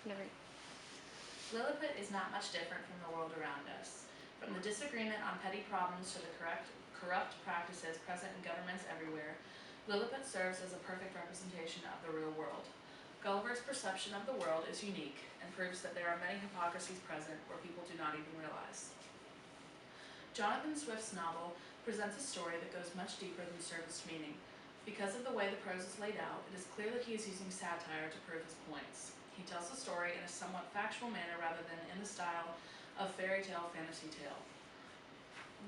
Never. Lilliput is not much different from the world around us. From the disagreement on petty problems to the corrupt practices present in governments everywhere, Lilliput serves as a perfect representation of the real world. Gulliver's perception of the world is unique and proves that there are many hypocrisies present where people do not even realize. Jonathan Swift's novel presents a story that goes much deeper than surface meaning. Because of the way the prose is laid out, it is clear that he is using satire to prove his points. He tells the story in a somewhat factual manner rather than in the style of fairy tale fantasy tale.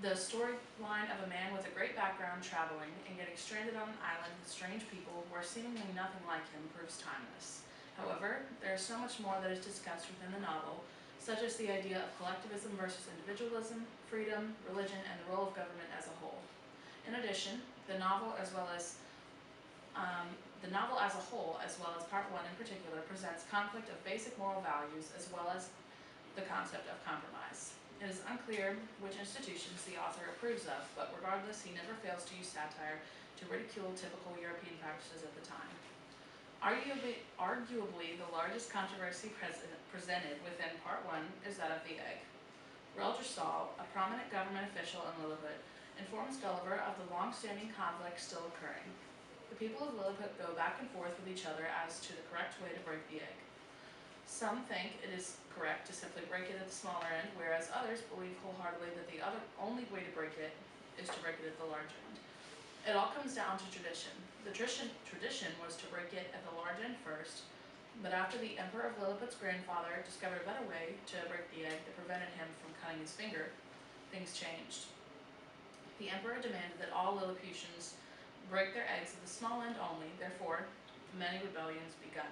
The storyline of a man with a great background traveling and getting stranded on an island with strange people who are seemingly nothing like him proves timeless. However, there is so much more that is discussed within the novel, such as the idea of collectivism versus individualism, freedom, religion, and the role of government as a whole. In addition, the novel as a whole, as well as part one in particular, presents conflict of basic moral values as well as the concept of compromise. It is unclear which institutions the author approves of, but regardless, he never fails to use satire to ridicule typical European practices at the time. Arguably the largest controversy presented within part one is that of the egg. Roger Saul, a prominent government official in Lilliput, informs Gulliver of the long-standing conflict still occurring. The people of Lilliput go back and forth with each other as to the correct way to break the egg. Some think it is correct to simply break it at the smaller end, whereas others believe wholeheartedly that the only way to break it is to break it at the large end. It all comes down to tradition. The tradition was to break it at the large end first, but after the Emperor of Lilliput's grandfather discovered a better way to break the egg that prevented him from cutting his finger, things changed. The Emperor demanded that all Lilliputians break their eggs at the small end only, therefore, many rebellions begun.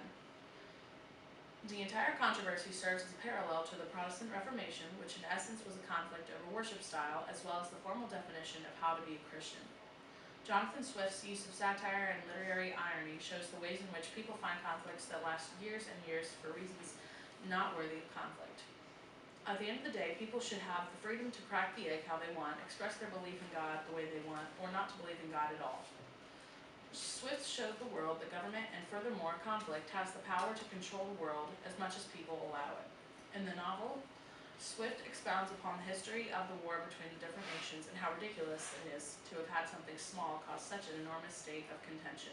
The entire controversy serves as a parallel to the Protestant Reformation, which in essence was a conflict over worship style, as well as the formal definition of how to be a Christian. Jonathan Swift's use of satire and literary irony shows the ways in which people find conflicts that last years and years for reasons not worthy of conflict. At the end of the day, people should have the freedom to crack the egg how they want, express their belief in God the way they want, or not to believe in God at all. Swift showed the world that government and furthermore conflict has the power to control the world as much as people allow it. In the novel, Swift expounds upon the history of the war between the different nations and how ridiculous it is to have had something small cause such an enormous state of contention.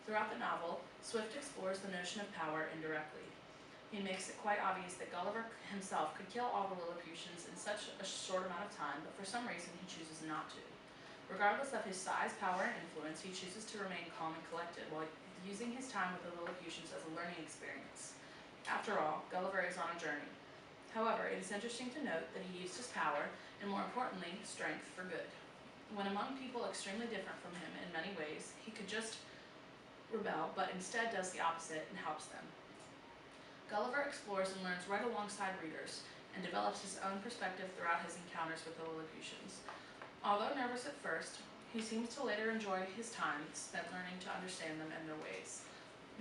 Throughout the novel, Swift explores the notion of power indirectly. He makes it quite obvious that Gulliver himself could kill all the Lilliputians in such a short amount of time, but for some reason he chooses not to. Regardless of his size, power, and influence, he chooses to remain calm and collected while using his time with the Lilliputians as a learning experience. After all, Gulliver is on a journey. However, it is interesting to note that he used his power, and more importantly, strength, for good. When among people extremely different from him in many ways, he could just rebel, but instead does the opposite and helps them. Gulliver explores and learns right alongside readers, and develops his own perspective throughout his encounters with the Lilliputians. Although nervous at first, he seems to later enjoy his time spent learning to understand them and their ways.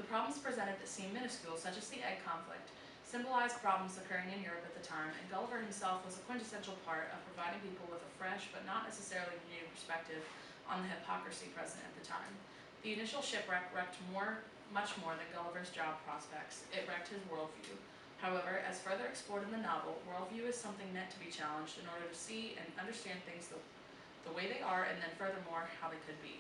The problems presented that seem minuscule, such as the egg conflict, symbolize problems occurring in Europe at the time, and Gulliver himself was a quintessential part of providing people with a fresh but not necessarily new perspective on the hypocrisy present at the time. The initial shipwreck wrecked much more than Gulliver's job prospects. It wrecked his worldview. However, as further explored in the novel, worldview is something meant to be challenged in order to see and understand things the way they are, and then furthermore, how they could be.